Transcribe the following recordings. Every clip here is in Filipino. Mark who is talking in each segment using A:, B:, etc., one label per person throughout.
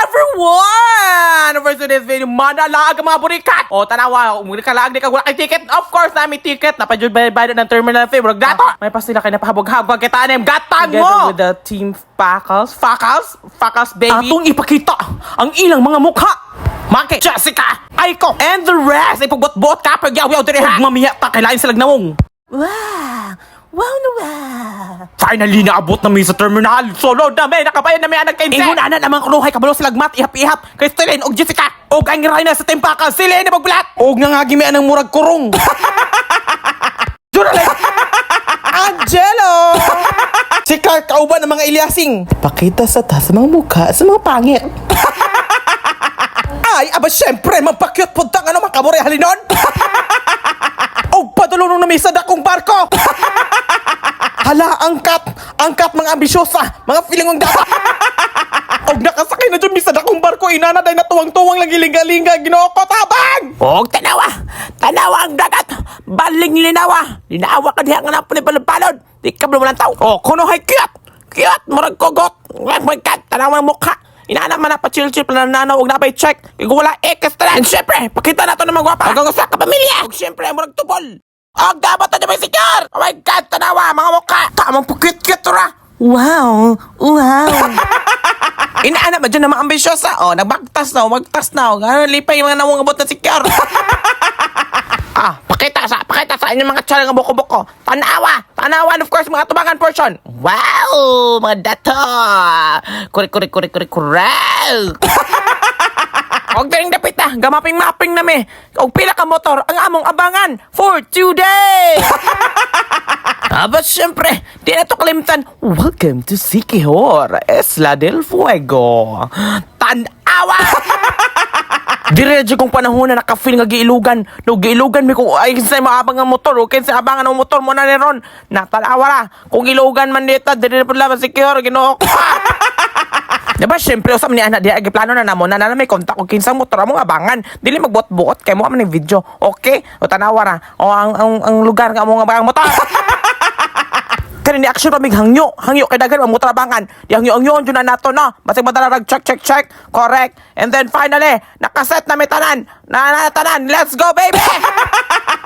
A: everyone! For today's video, manalaag ang mga burikat! O, tanawa, umuli-kalaag di ka wala kay ticket. Of course, namin ticket. Napadjud bayad ng terminal fee. Murag dato. May pasila kayo napahabog-habog. Kita na yung gatang mo! Together with the team Fakals. Fakals, baby. Atong ipakita ang ilang mga mukha. Maki, Jessica, Aiko, and the rest. Ipagbot-bot ka, pagyaw-yaw diri ha. Huwag mamiya ta, kailangan silang nawong.
B: Wow! Wow na wow!
A: Finally, naabot na mi sa terminal. Solo na may nakabayan na may anak kayo. Ingon na naman kunuhay kabalo silang mat, ihap-ihap. Kristalin, og Jessica, og ang Rina sa tempaka. Sila na magbulat. Og nga nga gimi anang murag kurong. Juralay! Angelo! Si Clark, kauban ng mga Ilyasing.
B: Pakita sa taas mga mukha sa mga pangit.
A: Ay, aba syempre, magpakyot puntang ano makabore halinon. Og padulong na may sa dakong barko. Hala, angkat mga ambisyosa, mga feeling ng data. Og nakasakay na dyan may sa dakong barko, inana day na tuwang-tuwang lang ilinga-linga, ginoo ko tabang. Og tanawa ang dagat, baling linawa ka diha nga na po ni palod-palod, di ka mo lang tao. Oh, kuno hay kiyat, murag kogot, magkat, tanawa ang mukha. Inaanak man na pa chill-chill pa nananaw og napay check. Igo wala extra. And syempre, pakita na to ng mga gwapa. Hanggang sa kapamilya. Og syempre, murag tupol. Og dapat na may secure. Oh my God, tanawa, mga mukha. Tamang pukit-kit ra.
B: Wow! Wow!
A: Inaanak ba dyan na mga ambisyosa? Oh, magtas na. Ano, lipay yung mga nawang abot na secure. Pakita sa inyong mga tsara ng buko-buko. Tanawa, and of course, mga tubangan portion. Wow, mga data. Kurik. Og daring dapit na, gamaping-mapping na me. Og pila ka motor ang among abangan for today. But syempre, di na to kalimtan. Welcome to Siquijor, Isla del Fuego. Tanawa! Diretso kong panahon na nakafeel nga giilugan. No, giilugan mi kung ay sa maabang ang motor. O kinsa abangan ang motor mo na ni Ron. Natalawa ra. Kung gilugan man dito, dire po lang si Kior, ginoo ko. Diba, syempre, usap ni anak di plano na namo na may kontak o kinsang motor mo abangan. Dili magbuot-buot kay mo man ng video. Okay? O tanawa ra. O ang lugar nga mo nga abangang motor. Kaya ni action ramig hangyo kay dagan ang mutrabangan. Di hangyo dyan na nato no. Basig madalarag check. Correct. And then finally, nakaset na may tanan. Tanan. Let's go baby!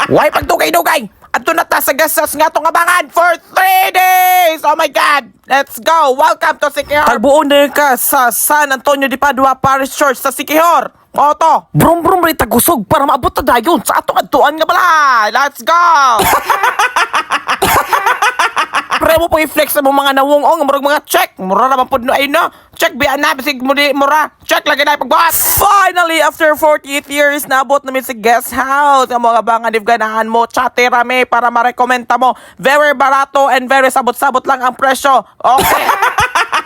A: Why pagdugay-dugay? Ato na ta sa gasas nga tong abangan for 3 days! Oh my God! Let's go! Welcome to Siquijor! Talbuon na ka sa San Antonio de Padua Parish Church sa Siquijor. Oto! Brum rin tagusog para maabot na dayon sa atong adtuan nga balay! Let's go! Pre mo po i-flex sa mga nawong murag mga check. Mura naman po ay no. Check biyan na bisig mo di mura. Check lagi na pagbuhat. Finally, after 48 years, naabot namin sa guest house. Ang mga abangan if ganahan mo, chate rame para marekomenta mo. Very barato and very sabot-sabot lang ang presyo. Okay.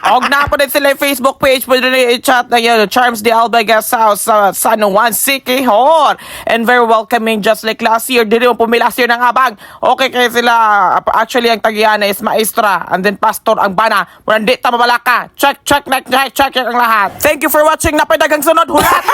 A: Og na po din sila yung Facebook page. Pwede rin i-chat na yun. Charms de Alba Guest House sa San Juan, Siquijor. And very welcoming just like last year. Dili mo pumila last year ng abang. Okay kayo sila. Actually, ang tagiana is maestra. And then pastor ang bana. Muna di tamabalaka. Check ang lahat. Thank you for watching. Napay dagang sunod. Hulat!